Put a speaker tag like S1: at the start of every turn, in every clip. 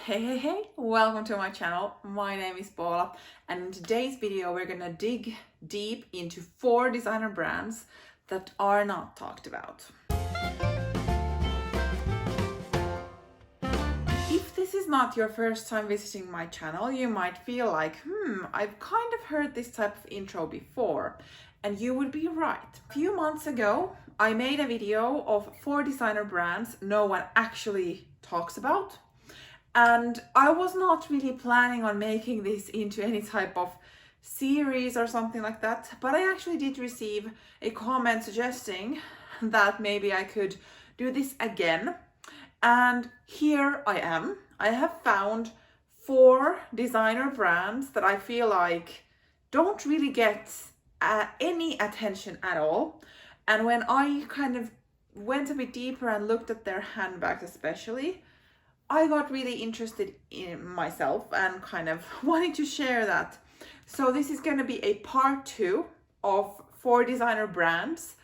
S1: Hey, welcome to my channel. My name is Paula, and in today's video we're gonna dig deep into 4 designer brands that are not talked about. If this is not your first time visiting my channel, you might feel like, I've kind of heard this type of intro before, and you would be right. A few months ago, I made a video of 4 designer brands no one actually talks about. And I was not really planning on making this into any type of series or something like that, but I actually did receive a comment suggesting that maybe I could do this again. And here I am. I have found 4 designer brands that I feel like don't really get any attention at all. And when I kind of went a bit deeper and looked at their handbags especially, I got really interested in myself and kind of wanting to share that. So this is going to be a part 2 of 4 designer brands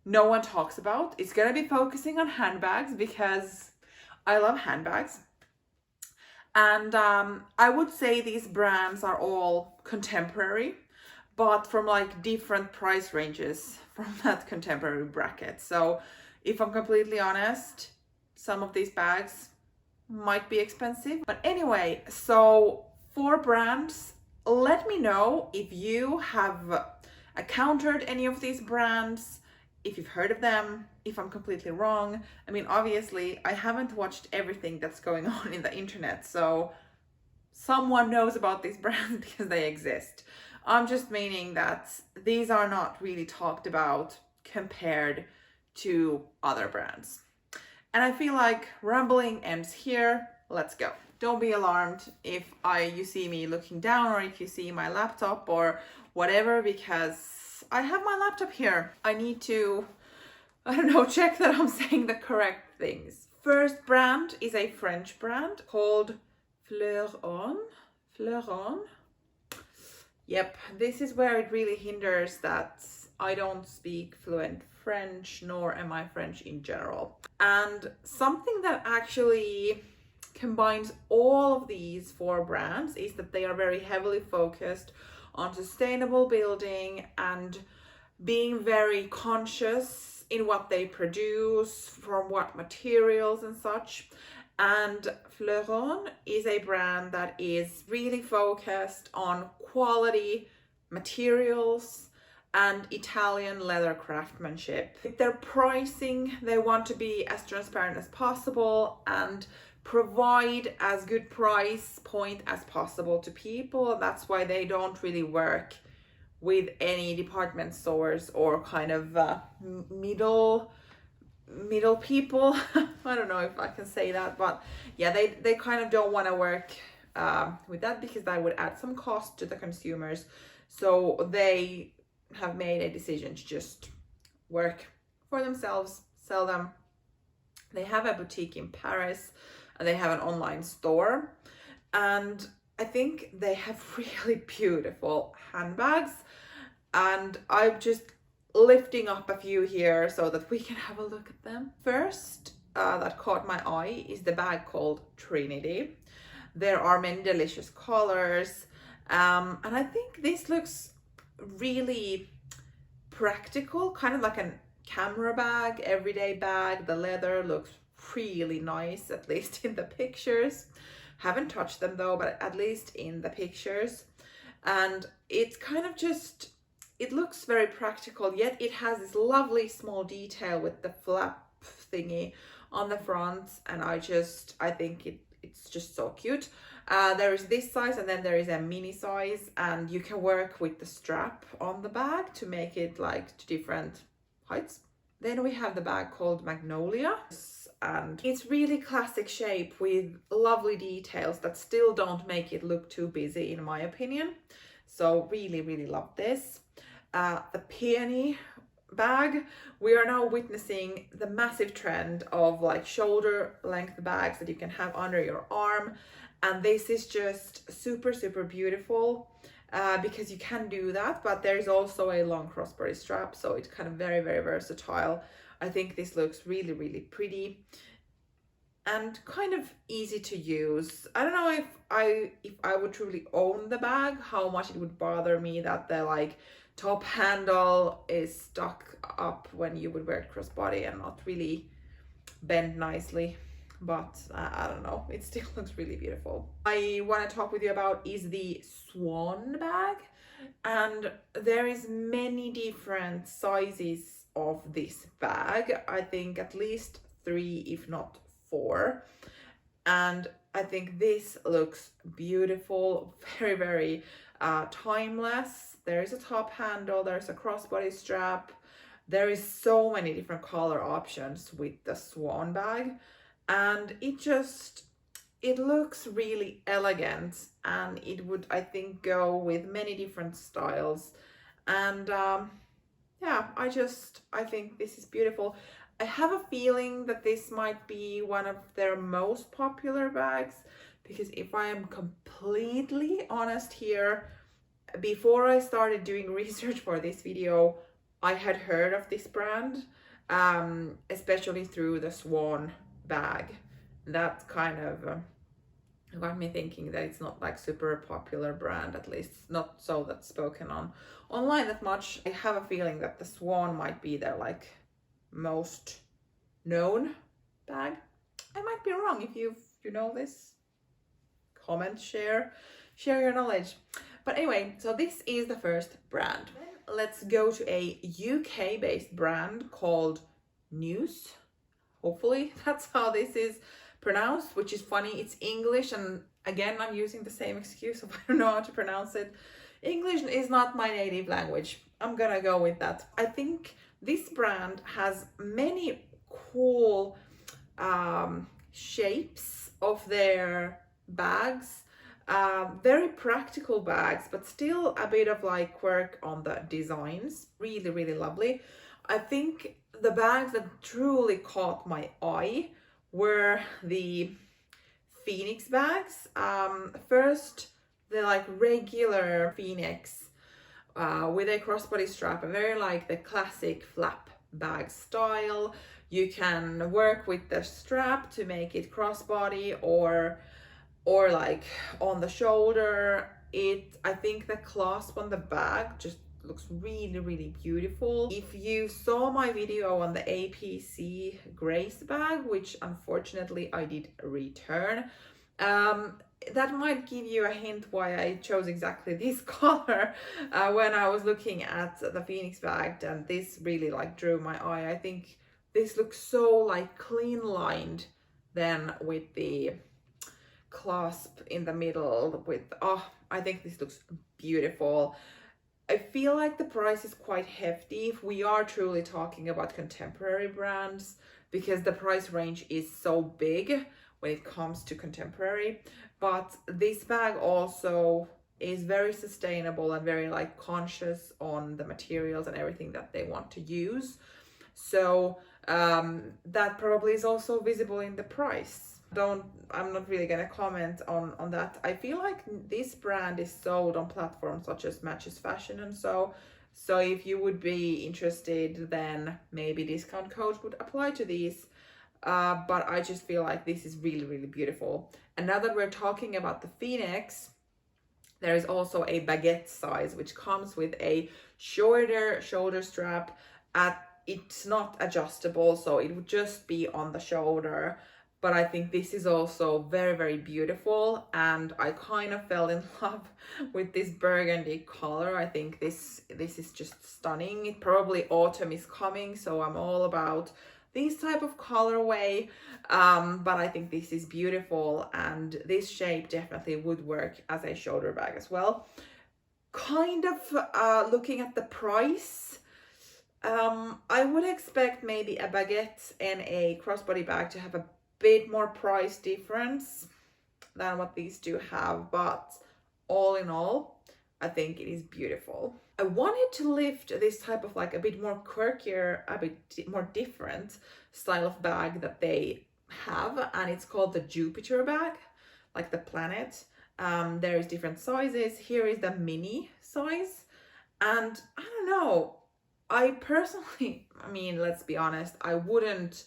S1: no one talks about. It's going to be focusing on handbags because I love handbags. And I would say these brands are all contemporary, but from like different price ranges from that contemporary bracket. So if I'm completely honest, some of these bags might be expensive. But anyway, so 4 brands. Let me know if you have encountered any of these brands, if you've heard of them, if I'm completely wrong. I mean, obviously, I haven't watched everything that's going on in the internet, so someone knows about these brands because they exist. I'm just meaning that these are not really talked about compared to other brands. And I feel like rambling ends here. Let's go. Don't be alarmed if you see me looking down or if you see my laptop or whatever, because I have my laptop here. I need to, check that I'm saying the correct things. First brand is a French brand called Fleuron. Fleuron. Yep, this is where it really hinders that I don't speak fluent French, nor am I French in general. And something that actually combines all of these 4 brands is that they are very heavily focused on sustainable building and being very conscious in what they produce, from what materials and such. And Fleuron is a brand that is really focused on quality materials and Italian leather craftsmanship. With their pricing, they want to be as transparent as possible and provide as good price point as possible to people. That's why they don't really work with any department stores or kind of middle people. I don't know if I can say that, but yeah, they kind of don't want to work with that because that would add some cost to the consumers. So they have made a decision to just work for themselves, sell them. They have a boutique in Paris and they have an online store, and I think they have really beautiful handbags, and I'm just lifting up a few here so that we can have a look at them. First that caught my eye is the bag called Trinity. There are many delicious colors, and I think this looks really practical, kind of like a camera bag, everyday bag. The leather looks really nice, at least in the pictures. Haven't touched them though, but at least in the pictures. And it's kind of just, it looks very practical, yet it has this lovely small detail with the flap thingy on the front, and I think it's just so cute. There is this size, and then there is a mini size, and you can work with the strap on the bag to make it like to different heights. Then we have the bag called Magnolia, and it's really classic shape with lovely details that still don't make it look too busy, in my opinion. So really love this. The Peony bag, we are now witnessing the massive trend of like shoulder length bags that you can have under your arm, and this is just super beautiful because you can do that, but there's also a long crossbody strap, so it's kind of very versatile. I think this looks really pretty. and kind of easy to use. I don't know if I would truly own the bag, how much it would bother me that the like top handle is stuck up when you would wear it crossbody and not really bend nicely. But I don't know, it still looks really beautiful. I want to talk with you about is the Swan bag, and there is many different sizes of this bag. I think at least 3 if not 4, and I think this looks beautiful, very timeless. There is a top handle, there's a crossbody strap, there is so many different color options with the Swan bag, and it looks really elegant, and it would, I think, go with many different styles. And yeah, I think this is beautiful. I have a feeling that this might be one of their most popular bags, because if I am completely honest here, before I started doing research for this video, I had heard of this brand, especially through the Swan bag. That kind of got me thinking that it's not like super popular brand, at least not so that's spoken on online that much. I have a feeling that the Swan might be their like most known bag. I might be wrong. If you know this, comment, share your knowledge. But anyway, so this is the first brand. Then let's go to a UK based brand called News. Hopefully that's how this is pronounced, which is funny. It's English, and again I'm using the same excuse of I don't know how to pronounce it. English is not my native language. I'm gonna go with that. I think this brand has many cool shapes of their bags. Very practical bags, but still a bit of like quirk on the designs. Really lovely. I think the bags that truly caught my eye were the Phoenix bags. First, the like regular Phoenix with a crossbody strap, very like the classic flap bag style. You can work with the strap to make it crossbody or like on the shoulder. I think the clasp on the bag just looks really beautiful. If you saw my video on the APC Grace bag, which unfortunately I did return, that might give you a hint why I chose exactly this color when I was looking at the Phoenix bag, and this really like drew my eye. I think this looks so like clean lined then with the clasp in the middle with, oh, I think this looks beautiful. I feel like the price is quite hefty if we are truly talking about contemporary brands, because the price range is so big when it comes to contemporary. But this bag also is very sustainable and very like conscious on the materials and everything that they want to use. So that probably is also visible in the price. I'm not really gonna comment on that. I feel like this brand is sold on platforms such as Matches Fashion and so if you would be interested, then maybe discount codes would apply to these. But I just feel like this is really beautiful. And now that we're talking about the Phoenix, there is also a baguette size which comes with a shorter shoulder strap. It's not adjustable, so it would just be on the shoulder. But I think this is also very beautiful, and I kind of fell in love with this burgundy color. I think this is just stunning. It probably autumn is coming, so I'm all about this type of colorway. But I think this is beautiful, and this shape definitely would work as a shoulder bag as well. Kind of looking at the price, I would expect maybe a baguette and a crossbody bag to have a bit more price difference than what these two have, but all in all, I think it is beautiful. I wanted to lift this type of like a bit more quirkier, a bit more different style of bag that they have, and it's called the Jupiter bag, like the planet. There is different sizes. Here is the mini size, and I don't know, I personally, I mean, let's be honest, I wouldn't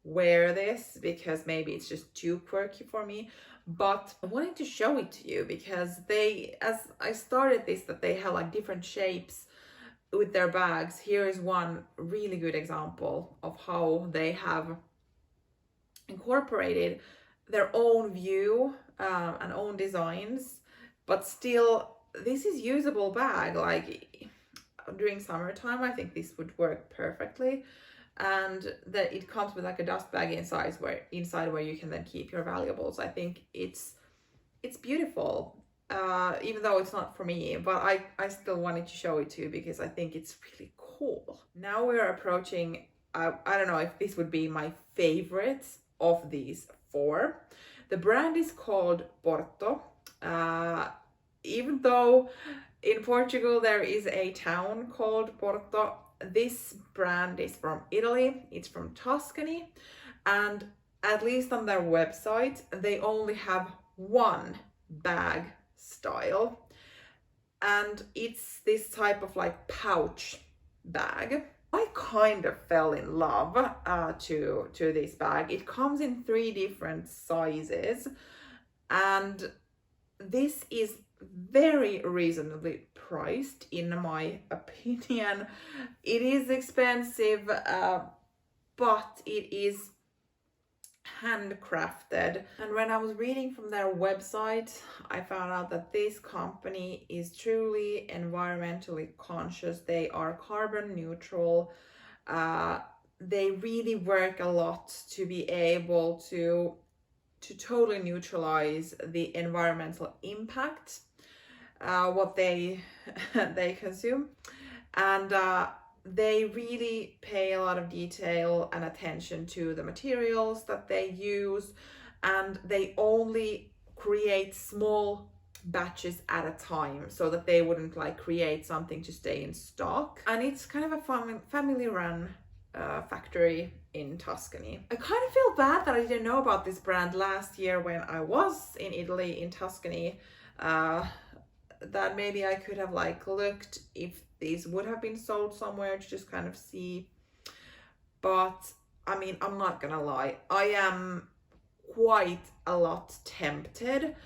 S1: wear this because maybe it's just too quirky for me, but I wanted to show it to you because they, as I started this, that they have like different shapes with their bags. Here is one really good example of how they have incorporated their own view and own designs, but still this is usable bag. Like during summertime, I think this would work perfectly. And that it comes with like a dust bag inside where you can then keep your valuables. I think it's beautiful, even though it's not for me, but I still wanted to show it to you because I think it's really cool. Now we're approaching, I don't know if this would be my favorite of these four. The brand is called Porto. Even though in Portugal there is a town called Porto, this brand is from Italy. It's from Tuscany, and at least on their website they only have one bag style, and it's this type of like pouch bag. I kind of fell in love to this bag. It comes in 3 different sizes, and this is very reasonably priced in my opinion. It is expensive, but it is handcrafted. And when I was reading from their website, I found out that this company is truly environmentally conscious. They are carbon neutral. They really work a lot to be able to totally neutralize the environmental impact what they consume, and they really pay a lot of detail and attention to the materials that they use, and they only create small batches at a time so that they wouldn't like create something to stay in stock. And it's kind of a family run factory in Tuscany. I kind of feel bad that I didn't know about this brand last year when I was in Italy, in Tuscany, that maybe I could have like looked if these would have been sold somewhere to just kind of see. But I mean, I'm not gonna lie, I am quite a lot tempted,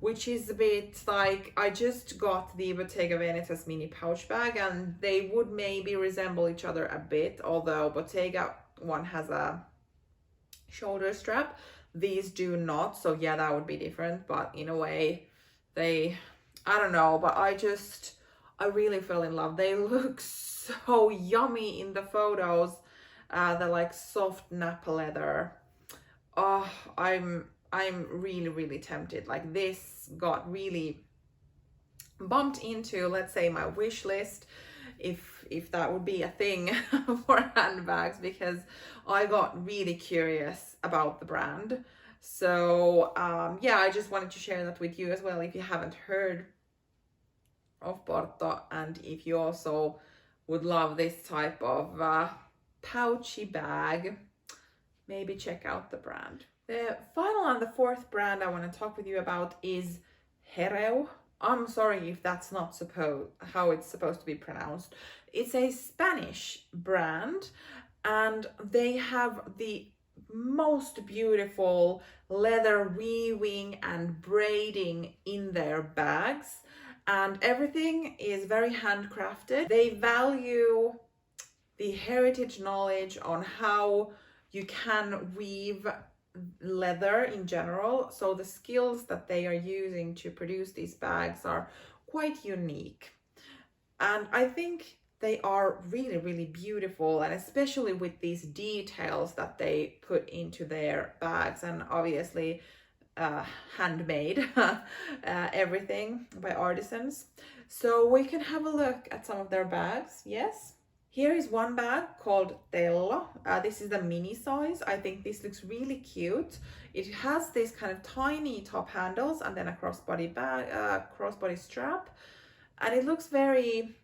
S1: which is a bit like, I just got the Bottega Veneta's mini pouch bag, and they would maybe resemble each other a bit, although Bottega one has a shoulder strap, these do not, so yeah, that would be different. But in a way, they, I don't know, but I really fell in love. They look so yummy in the photos. They're like soft Napa leather. Oh, I'm really tempted. Like this got really bumped into, let's say, my wish list, if that would be a thing for handbags, because I got really curious about the brand. So yeah, I just wanted to share that with you as well if you haven't heard of Porto, and if you also would love this type of pouchy bag, maybe check out the brand. The final and the fourth brand I want to talk with you about is Hereu. I'm sorry if that's not how it's supposed to be pronounced. It's a Spanish brand, and they have the most beautiful leather weaving and braiding in their bags, and everything is very handcrafted. They value the heritage knowledge on how you can weave leather in general, so the skills that they are using to produce these bags are quite unique, and I think they are really beautiful, and especially with these details that they put into their bags, and obviously handmade everything by artisans. So we can have a look at some of their bags. Yes, here is one bag called Tello. This is the mini size. I think this looks really cute. It has this kind of tiny top handles and then a crossbody bag, crossbody strap, and it looks very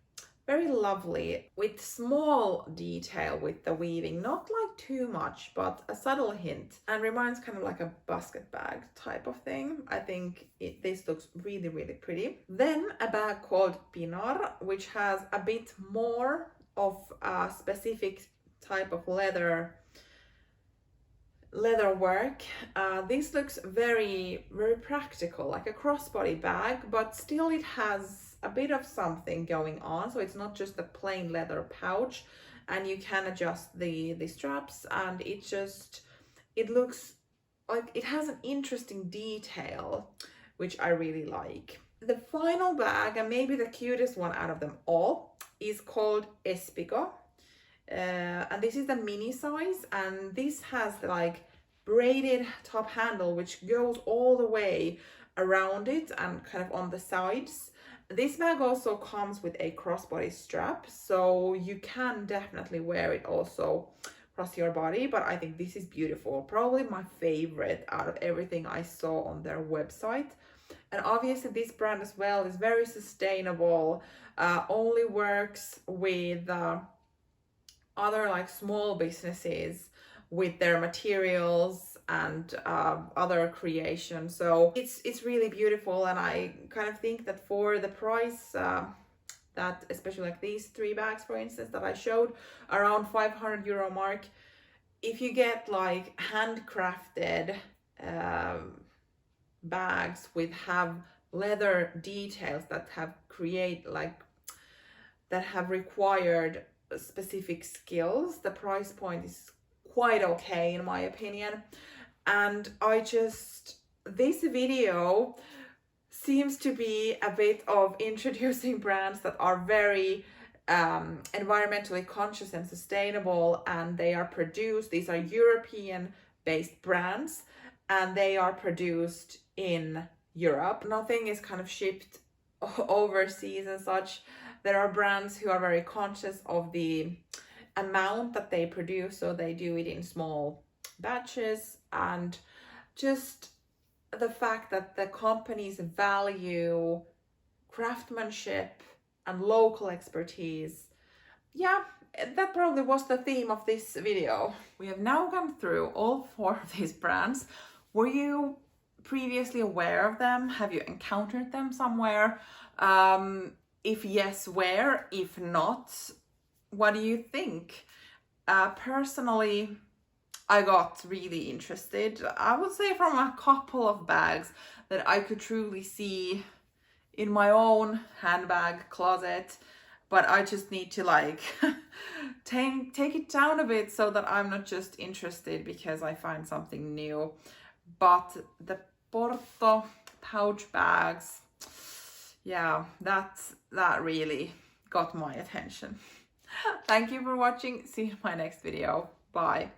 S1: lovely, with small detail with the weaving, not like too much, but a subtle hint, and reminds kind of like a basket bag type of thing. I think this looks really pretty. Then a bag called Pinar, which has a bit more of a specific type of leather leather work. This looks very, very practical, like a crossbody bag, but still it has a bit of something going on. So it's not just a plain leather pouch, and you can adjust the straps, and it looks like it has an interesting detail, which I really like. The final bag, and maybe the cutest one out of them all, is called Espigo. And this is the mini size, and this has the like braided top handle which goes all the way around it and kind of on the sides. This bag also comes with a crossbody strap, so you can definitely wear it also across your body, but I think this is beautiful. Probably my favorite out of everything I saw on their website. And obviously this brand as well is very sustainable, only works with other like small businesses with their materials and other creation. So it's really beautiful, and I kind of think that for the price that, especially like these 3 bags for instance that I showed, around €500 mark, if you get like handcrafted bags with have leather details that have required specific skills, the price point is quite okay in my opinion. And this video seems to be a bit of introducing brands that are very environmentally conscious and sustainable, and these are European based brands, and they are produced in Europe. Nothing is kind of shipped overseas and such. There are brands who are very conscious of the amount that they produce, so they do it in small batches, and just the fact that the companies value craftsmanship and local expertise. Yeah, that probably was the theme of this video. We have now gone through all 4 of these brands. Were you previously aware of them? Have you encountered them somewhere? If yes, where? If not, what do you think? Personally, I got really interested, I would say, from a couple of bags that I could truly see in my own handbag closet, but I just need to like take it down a bit so that I'm not just interested because I find something new. But the Porto pouch bags, yeah, that really got my attention. Thank you for watching. See you in my next video. Bye.